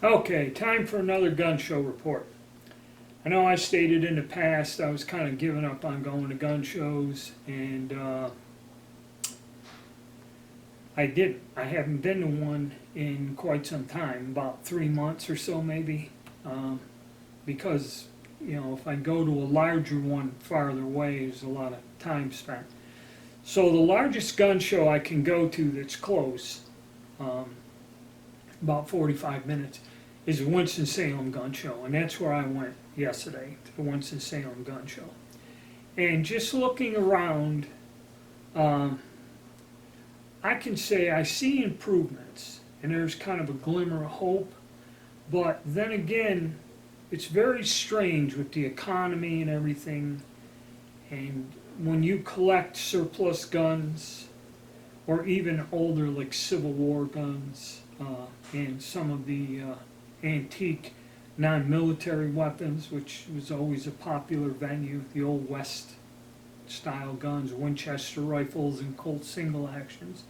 Okay, time for another gun show report. I know I stated in the past I was kind of giving up on going to gun shows, and I didn't. I haven't been to one in quite some time, about 3 months or so maybe, because, if I go to a larger one farther away, there's a lot of time spent. So the largest gun show I can go to that's close, about 45 minutes, is the Winston Salem Gun Show, and that's where I went yesterday, to the Winston Salem Gun Show. And just looking around, I can say I see improvements, and there's kind of a glimmer of hope, but then again, it's very strange with the economy and everything, and when you collect surplus guns, or even older like Civil War guns, and some of the antique non-military weapons, which was always a popular venue, the old West style guns, Winchester rifles and Colt single actions.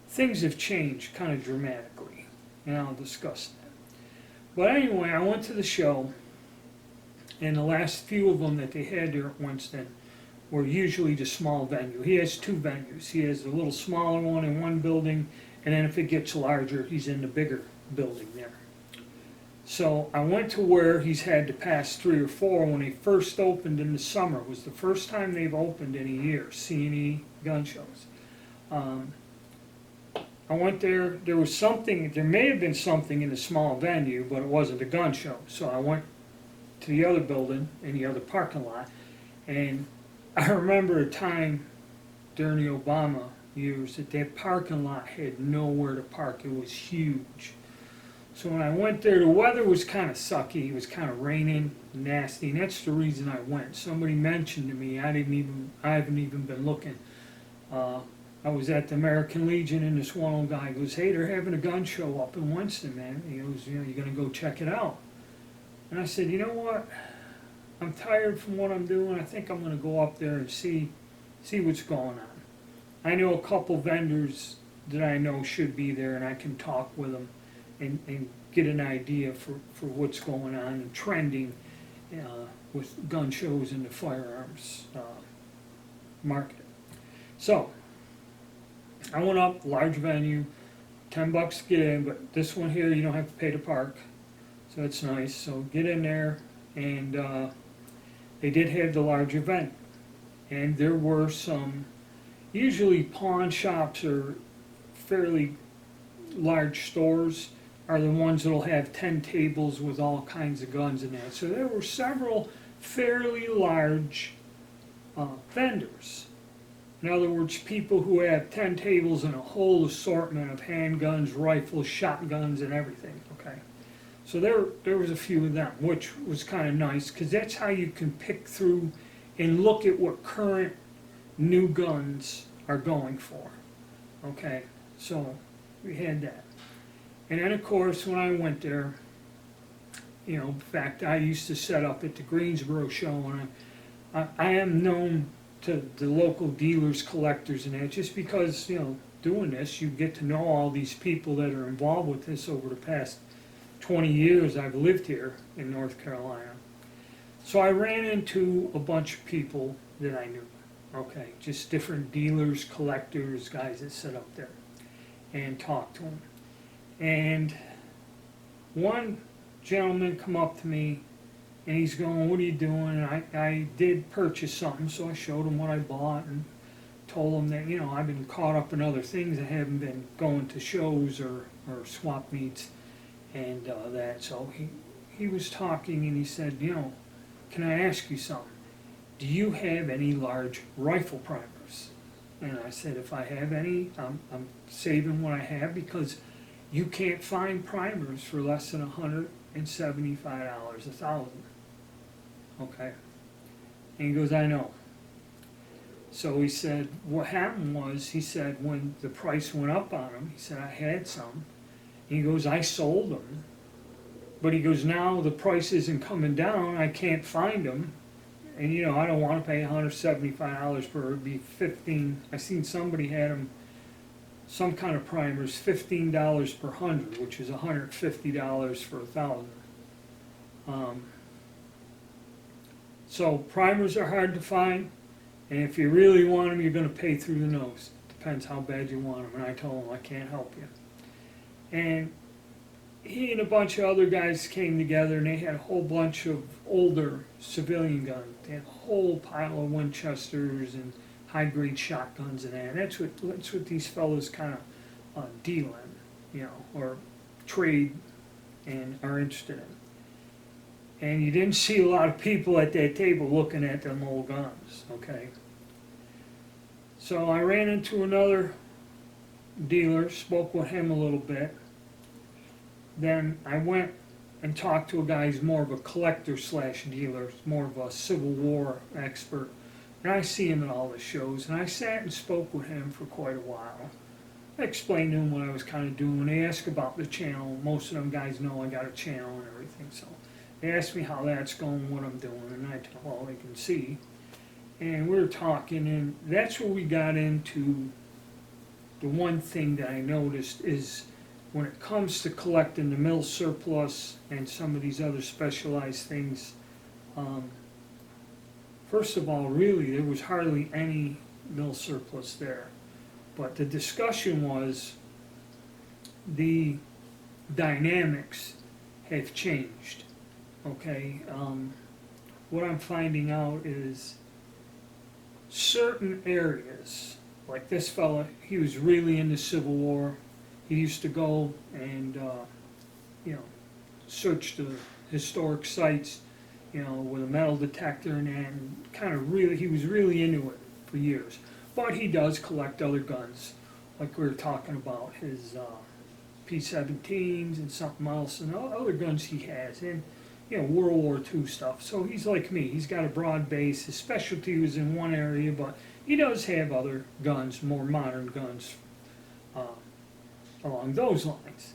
Things have changed kind of dramatically, and I'll discuss that. But anyway, I went to the show, and the last few of them that they had there at Winston were usually the small venue. He has two venues. He has the little smaller one in one building, and then if it gets larger, he's in the bigger building there. So I went to where he's had to pass 3 or 4 when they first opened in the summer. It was the first time they've opened in a year, C&E gun shows. I went there, there may have been something in the small venue, but it wasn't a gun show. So I went to the other building, in the other parking lot, and I remember a time during the Obama years that parking lot had nowhere to park. It was huge. So when I went there, the weather was kind of sucky. It was kind of raining, nasty, and that's the reason I went. Somebody mentioned to me, I haven't even been looking. I was at the American Legion, and this one old guy goes, "Hey, they're having a gun show up in Winston, man." He goes, "You're going to go check it out?" And I said, "You know what? I'm tired from what I'm doing. I think I'm going to go up there and see what's going on. I know a couple vendors that I know should be there, and I can talk with them and get an idea for what's going on and trending with gun shows in the firearms market." So I went up, large venue, $10 to get in, but this one here you don't have to pay to park, so it's nice. So get in there, and they did have the large event, and there were some, usually pawn shops or fairly large stores are the ones that'll have 10 tables with all kinds of guns in that. So there were several fairly large vendors. In other words, people who have 10 tables and a whole assortment of handguns, rifles, shotguns, and everything, okay? So there was a few of them, which was kind of nice, because that's how you can pick through and look at what current new guns are going for, okay? So we had that. And then, of course, when I went there, in fact, I used to set up at the Greensboro show, and I am known to the local dealers, collectors, and that, just because, doing this, you get to know all these people that are involved with this over the past 20 years I've lived here in North Carolina. So I ran into a bunch of people that I knew, okay, just different dealers, collectors, guys that sit up there, and talked to them. And one gentleman come up to me, and he's going, "What are you doing?" And I did purchase something, so I showed him what I bought and told him that, I've been caught up in other things. I haven't been going to shows or swap meets and that. So he was talking, and he said, "Can I ask you something? Do you have any large rifle primers?" And I said, "If I have any, I'm saving what I have, because you can't find primers for less than $175 a thousand." Okay. And he goes, "I know." So he said, what happened was, he said, when the price went up on them, he said, I had some. And he goes, I sold them. But he goes, now the price isn't coming down, I can't find them. And I don't want to pay $175 for it. It'd be $15. I seen somebody had them some kind of primers, $15 per 100, which is $150 for 1,000. So primers are hard to find, and if you really want them, you're going to pay through the nose. Depends how bad you want them, and I told him I can't help you. And he and a bunch of other guys came together, and they had a whole bunch of older civilian guns. They had a whole pile of Winchesters and high-grade shotguns and that. And that's what these fellows kind of deal in, you know, or trade and are interested in. And you didn't see a lot of people at that table looking at them old guns, okay? So I ran into another dealer, spoke with him a little bit. Then I went and talked to a guy who's more of a collector slash dealer, more of a Civil War expert. And I see him at all the shows, and I sat and spoke with him for quite a while. I explained to him what I was kind of doing. They asked about the channel. Most of them guys know I got a channel and everything, so they asked me how that's going, what I'm doing, and I told them all they can see. And we were talking, and that's where we got into the one thing that I noticed is when it comes to collecting the mill surplus and some of these other specialized things, first of all, really, there was hardly any mill surplus there. But the discussion was the dynamics have changed, okay? What I'm finding out is certain areas, like this fella, he was really into Civil War. He used to go and, you know, search the historic sites, you know, with a metal detector and kind of really, he was really into it for years. But he does collect other guns, like we were talking about, his P-17s and something else, and other guns he has, and, you know, World War II stuff. So he's like me, he's got a broad base. His specialty was in one area, but he does have other guns, more modern guns, along those lines.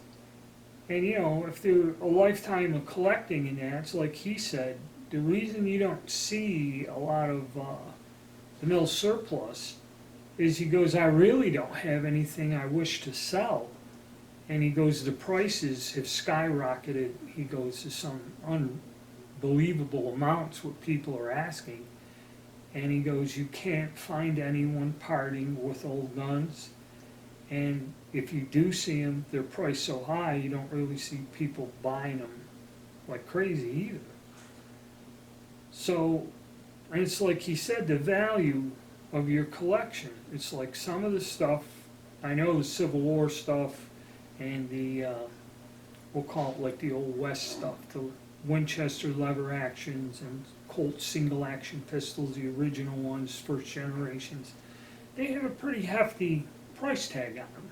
And you know, if there's a lifetime of collecting in that, it's like he said, the reason you don't see a lot of the mill surplus is, he goes, I really don't have anything I wish to sell. And he goes, the prices have skyrocketed, he goes, to some unbelievable amounts what people are asking. And he goes, you can't find anyone parting with old guns. And if you do see them, they're priced so high, you don't really see people buying them like crazy either. So, and it's like he said, the value of your collection. It's like some of the stuff, I know the Civil War stuff and the, we'll call it like the Old West stuff, the Winchester lever actions and Colt single action pistols, the original ones, first generations. They have a pretty hefty price tag on them.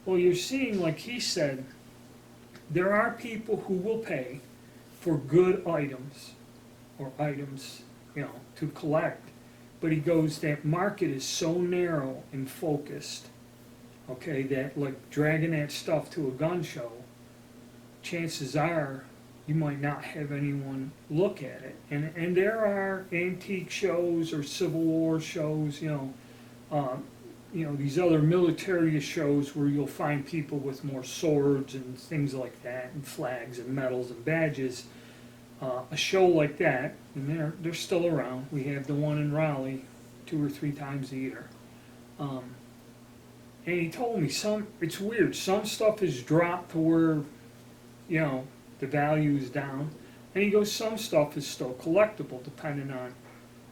Well, you're seeing, like he said, there are people who will pay for good items, or items, you know, to collect. But he goes, that market is so narrow and focused, okay, that like dragging that stuff to a gun show, chances are you might not have anyone look at it. And there are antique shows or Civil War shows, you know, these other military shows where you'll find people with more swords and things like that, and flags and medals and badges. A show like that, and they're still around. We have the one in Raleigh 2 or 3 times a year. And he told me it's weird, some stuff is dropped to where, you know, the value is down. And he goes, some stuff is still collectible depending on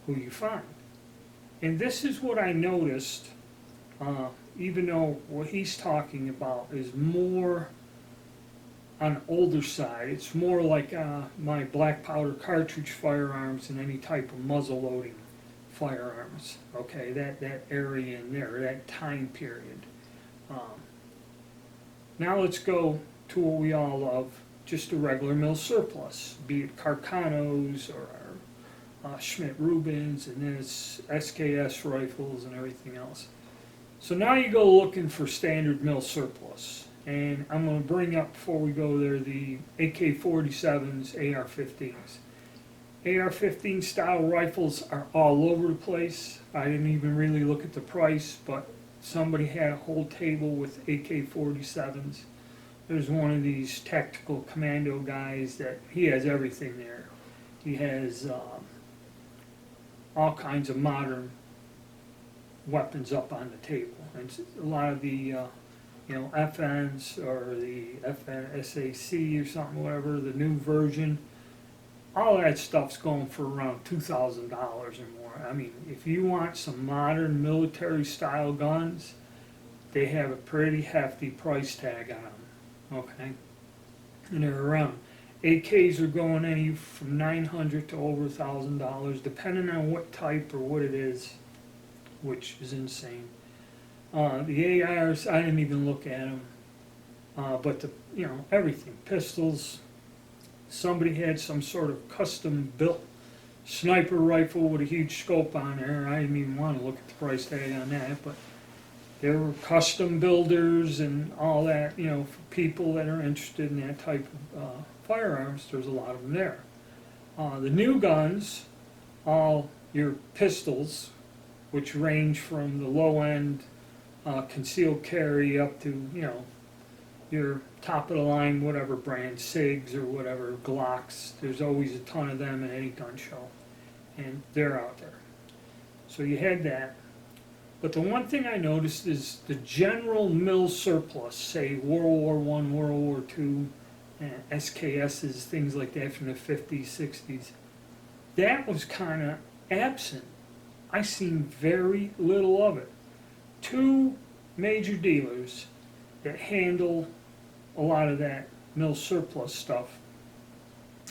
who you find. And this is what I noticed, even though what he's talking about is more on the older side. It's more like my black powder cartridge firearms and any type of muzzle loading firearms. Okay, that area in there, that time period. Now let's go to what we all love, just a regular mill surplus, be it Carcanos or Schmidt Rubens, and then it's SKS rifles and everything else. So now you go looking for standard mill surplus. And I'm going to bring up, before we go there, the AK-47s, AR-15s. AR-15 style rifles are all over the place. I didn't even really look at the price, but somebody had a whole table with AK-47s. There's one of these tactical commando guys that he has everything there. He has all kinds of modern weapons up on the table. And a lot of the FNs or the FNSAC or something, whatever, the new version, all that stuff's going for around $2,000 or more. I mean, if you want some modern military style guns, they have a pretty hefty price tag on them, okay? And they're around. AKs are going any from $900 to over $1,000, depending on what type or what it is, which is insane. The ARs, I didn't even look at them, but everything, pistols. Somebody had some sort of custom built sniper rifle with a huge scope on there. I didn't even want to look at the price tag on that, but there were custom builders and all that, for people that are interested in that type of firearms. There's a lot of them there. The new guns, all your pistols, which range from the low end concealed carry up to, your top of the line, whatever brand, SIGs or whatever, Glocks. There's always a ton of them at any gun show, and they're out there. So you had that. But the one thing I noticed is the general mill surplus, say World War I, World War II, SKSs, things like that from the 50s, 60s, that was kind of absent. I seen very little of it. Two major dealers that handle a lot of that mill surplus stuff.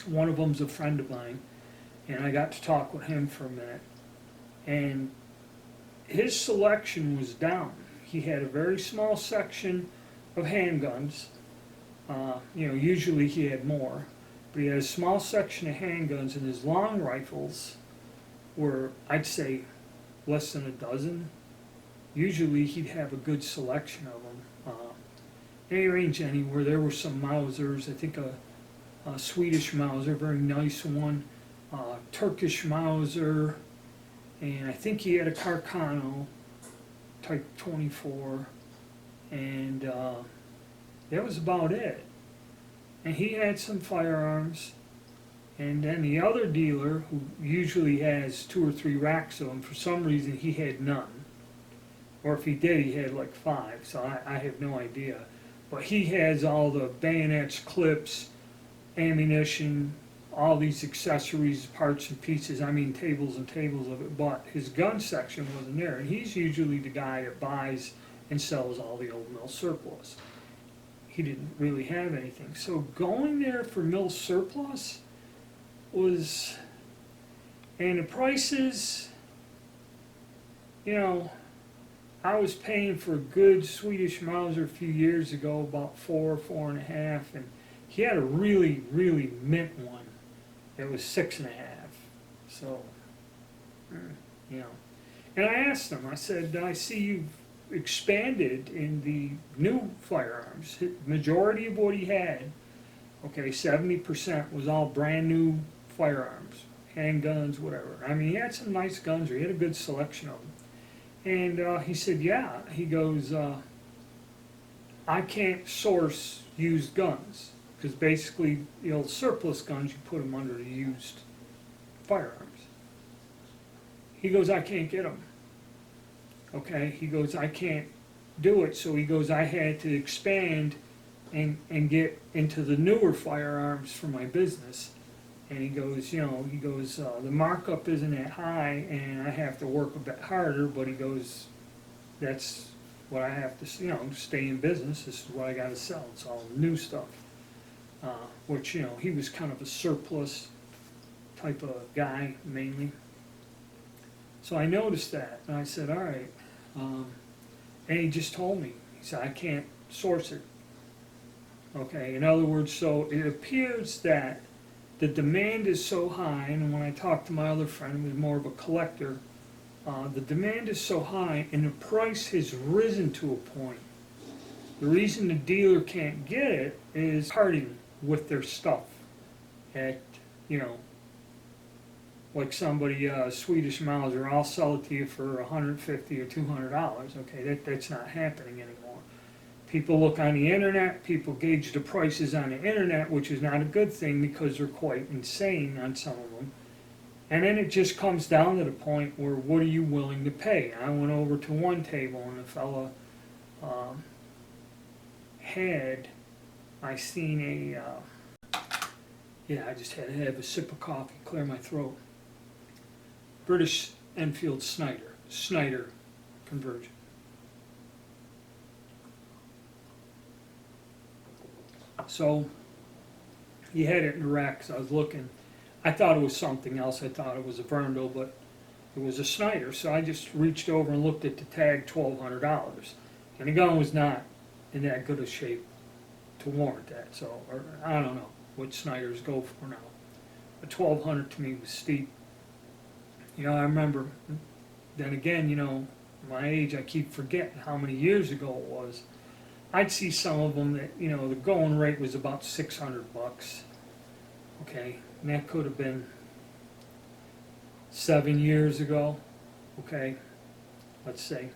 One of them's a friend of mine, and I got to talk with him for a minute. And his selection was down. He had a very small section of handguns. Usually he had more, but he had a small section of handguns, and his long rifles were, I'd say, less than a dozen. Usually he'd have a good selection of them. They range anywhere. There were some Mausers, I think a Swedish Mauser, very nice one, Turkish Mauser, and I think he had a Carcano type 24, and that was about it. And he had some firearms, and then the other dealer, who usually has 2 or 3 racks of them, for some reason he had none. Or if he did, he had like 5, so I have no idea. But he has all the bayonets, clips, ammunition, all these accessories, parts and pieces, I mean tables and tables of it, but his gun section wasn't there. And he's usually the guy that buys and sells all the old mill surplus. He didn't really have anything. So going there for mill surplus was, and the prices, I was paying for a good Swedish Mauser a few years ago, about 4.5, and he had a really, really mint one. It was 6.5. So, And I asked him, I said, I see you've expanded in the new firearms. The majority of what he had, 70% was all brand new firearms, handguns, whatever. I mean, he had some nice guns, or he had a good selection of them. And he said, yeah. He goes, I can't source used guns, because basically the old surplus guns, you put them under the used firearms. He goes, I can't get them. He goes, I can't do it. So he goes, I had to expand and get into the newer firearms for my business. And he goes, the markup isn't that high, and I have to work a bit harder, but he goes, that's what I have to, stay in business. This is what I got to sell. It's all new stuff. Which, he was kind of a surplus type of guy, mainly. So I noticed that, and I said, all right. And he just told me, he said, I can't source it. In other words, so it appears that the demand is so high, and when I talked to my other friend, who was more of a collector, the demand is so high, and the price has risen to a point. The reason the dealer can't get it is parting with their stuff at, like somebody, Swedish Mauser, I'll sell it to you for $150 or $200. Okay, that's not happening anymore. People look on the internet, people gauge the prices on the internet, which is not a good thing because they're quite insane on some of them. And then it just comes down to the point where what are you willing to pay? I went over to one table and the fella I seen I just had to have a sip of coffee, clear my throat. British Enfield Snyder conversion. So he had it in the rack, so I was looking. I thought it was something else. I thought it was a Verndl, but it was a Snyder. So I just reached over and looked at the tag, $1,200. And the gun was not in that good a shape to warrant that. So, or, I don't know what Snyders go for now. But $1,200 to me was steep. You know, I remember, then again, you know, my age, I keep forgetting how many years ago it was. I'd see some of them that, you know, the going rate was about $600. Okay, and that could have been 7 years ago. Okay, let's say.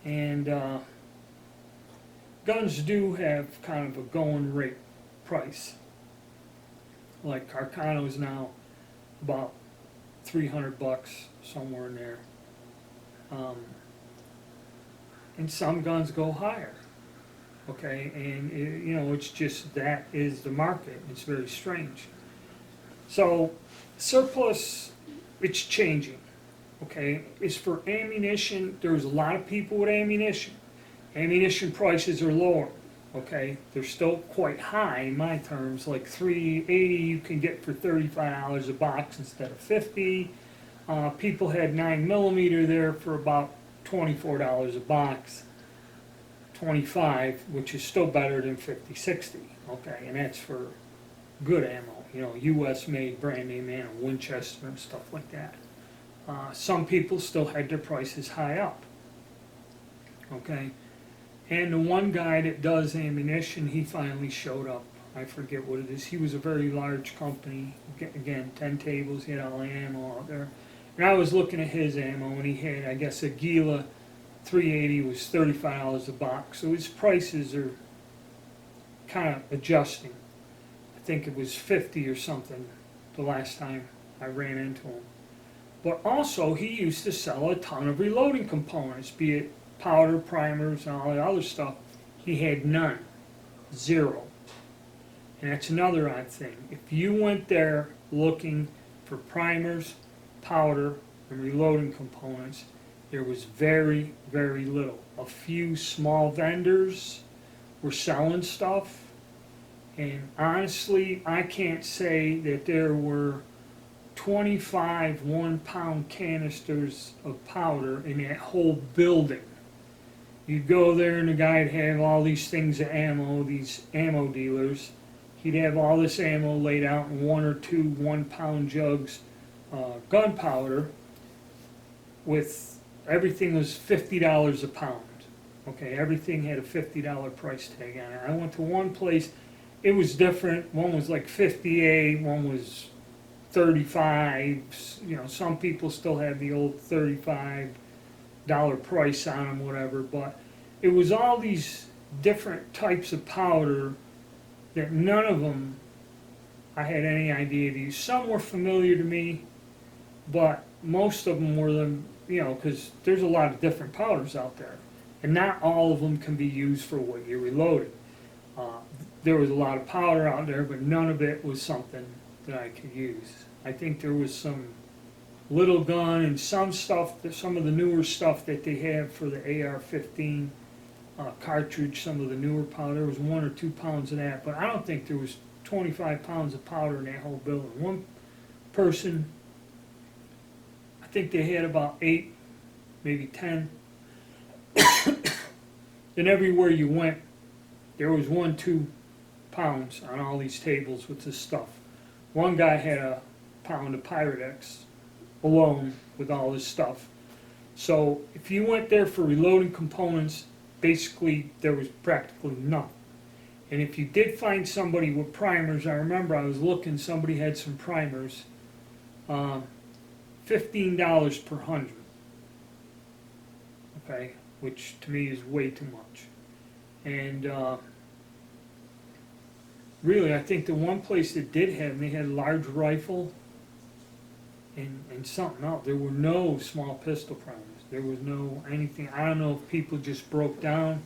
And guns do have kind of a going rate price. Like Carcano's now about $300, somewhere in there. And some guns go higher, okay, and you know, it's just that is the market. It's very strange. So surplus, it's changing, okay. As for ammunition, there's a lot of people with ammunition. Ammunition prices are lower, okay. They're still quite high in my terms, like .380 you can get for $35 a box instead of $50. People had 9mm there for about $24 a box, 25, which is still better than 50, 60, okay, and that's for good ammo, you know, U.S. made brand name ammo, Winchester and stuff like that. Some people still had their prices high up, okay, and the one guy that does ammunition, he finally showed up. I forget what it is. He was a very large company, again, 10 tables, he had all the ammo out there. And I was looking at his ammo, and he had, I guess, a Gila 380 was $35 a box. So his prices are kind of adjusting. I think it was 50 or something the last time I ran into him. But also, he used to sell a ton of reloading components, be it powder, primers, and all the other stuff. He had none, zero. And that's another odd thing. If you went there looking for primers, powder, and reloading components, there was very, very little. A few small vendors were selling stuff, and honestly, I can't say that there were 25 1-pound canisters of powder in that whole building. You'd go there and the guy'd have all these things of ammo, these ammo dealers. He'd have all this ammo laid out in 1 or 2 1-pound jugs. Gunpowder with everything was $50 a pound. Okay, everything had a $50 price tag on it. I went to one place, it was different. One was like 58, one was 35. You know, some people still had the old $35 price on them, whatever. But it was all these different types of powder that none of them I had any idea to use. Some were familiar to me, but most of them were them, you know, because there's a lot of different powders out there, and not all of them can be used for what you're reloading. There was a lot of powder out there, but none of it was something that I could use. I think there was some little gun and some stuff, some of the newer stuff that they have for the AR-15 cartridge, some of the newer powder. There was 1 or 2 pounds of that, but I don't think there was 25 pounds of powder in that whole building. One person, I think they had about 8, maybe 10. And everywhere you went, there was 1, 2 pounds on all these tables with this stuff. One guy had a pound of Pyrex alone with all this stuff. So if you went there for reloading components, basically there was practically none. And if you did find somebody with primers, I remember I was looking, somebody had some primers $15 per 100. Okay, which to me is way too much. And really, I think the one place that did have, they had a large rifle and something else. There were no small pistol primers. There was no anything. I don't know if people just broke down,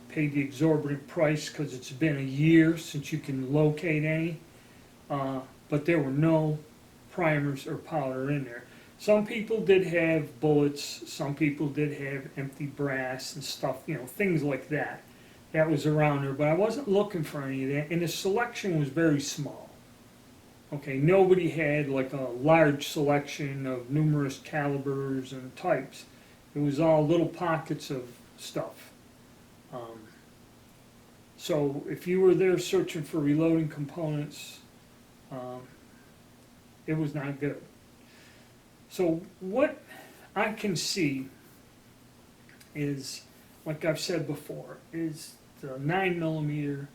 paid the exorbitant price because it's been a year since you can locate any. But there were no primers or powder in there. Some people did have bullets. Some people did have empty brass and stuff, things like that. That was around there, but I wasn't looking for any of that, and the selection was very small. Okay, nobody had like a large selection of numerous calibers and types. It was all little pockets of stuff. So if you were there searching for reloading components, it was not good. So what I can see is, like I've said before, is the 9mm,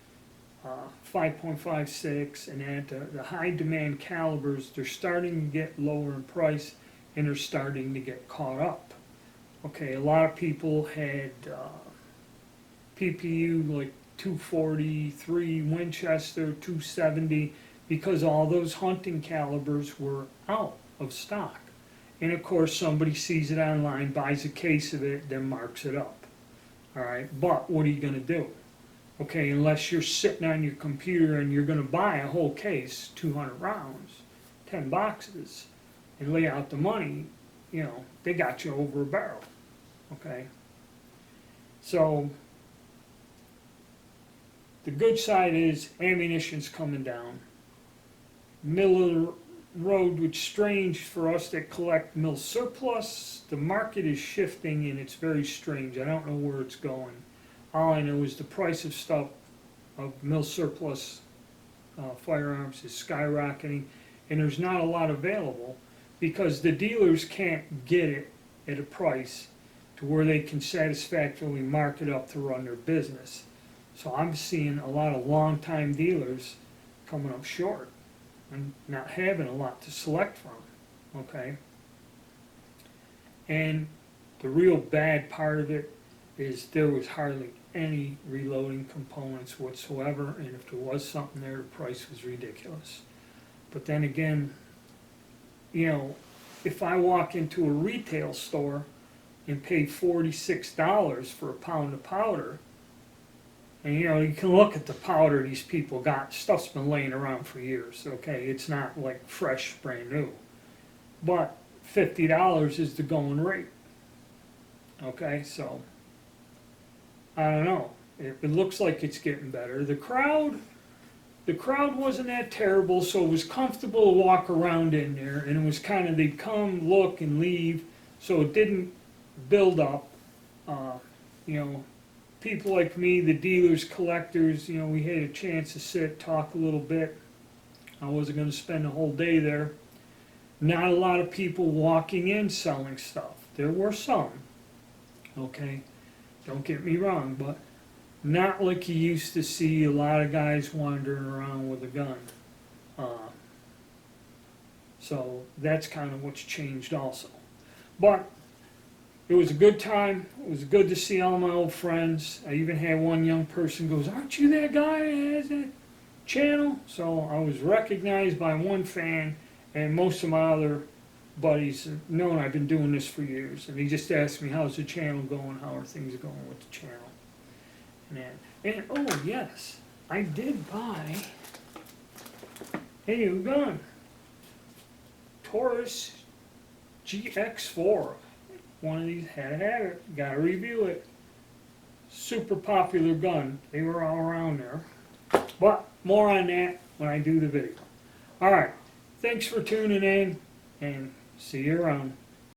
5.56, and at the high demand calibers, they're starting to get lower in price and they're starting to get caught up. Okay, a lot of people had PPU like 243 Winchester, 270, because all those hunting calibers were out of stock. And of course, somebody sees it online, buys a case of it, then marks it up. All right, but what are you going to do? Okay, unless you're sitting on your computer and you're going to buy a whole case, 200 rounds, 10 boxes, and lay out the money, they got you over a barrel. Okay? So, the good side is ammunition's coming down. Middle of the road, which is strange for us that collect mill surplus. The market is shifting and it's very strange. I don't know where it's going. All I know is the price of stuff, of mill surplus firearms, is skyrocketing, and there's not a lot available because the dealers can't get it at a price to where they can satisfactorily mark it up to run their business. So I'm seeing a lot of long-time dealers coming up short and not having a lot to select from, okay? And the real bad part of it is there was hardly any reloading components whatsoever, and if there was something there, the price was ridiculous. But then again, if I walk into a retail store and pay $46 for a pound of powder, and you can look at the powder these people got, stuff's been laying around for years, okay? It's not like fresh, brand new. But $50 is the going rate. Okay, so I don't know. It looks like it's getting better. The crowd wasn't that terrible, so it was comfortable to walk around in there, and it was kind of, they'd come, look, and leave, so it didn't build up. People like me, the dealers, collectors, we had a chance to sit, talk a little bit. I wasn't going to spend the whole day there. Not a lot of people walking in selling stuff. There were some, okay? Don't get me wrong, but not like you used to see a lot of guys wandering around with a gun. So that's kind of what's changed also. But it was a good time. It was good to see all my old friends. I even had one young person goes, "Aren't you that guy that has a channel?" So I was recognized by one fan, and most of my other buddies have known I've been doing this for years. And he just asked me, "How's the channel going? How are things going with the channel?" And oh yes, I did buy a new gun, Taurus GX4. One of these, had to have it, gotta review it. Super popular gun, they were all around there. But more on that when I do the video. Alright, thanks for tuning in, and see you around.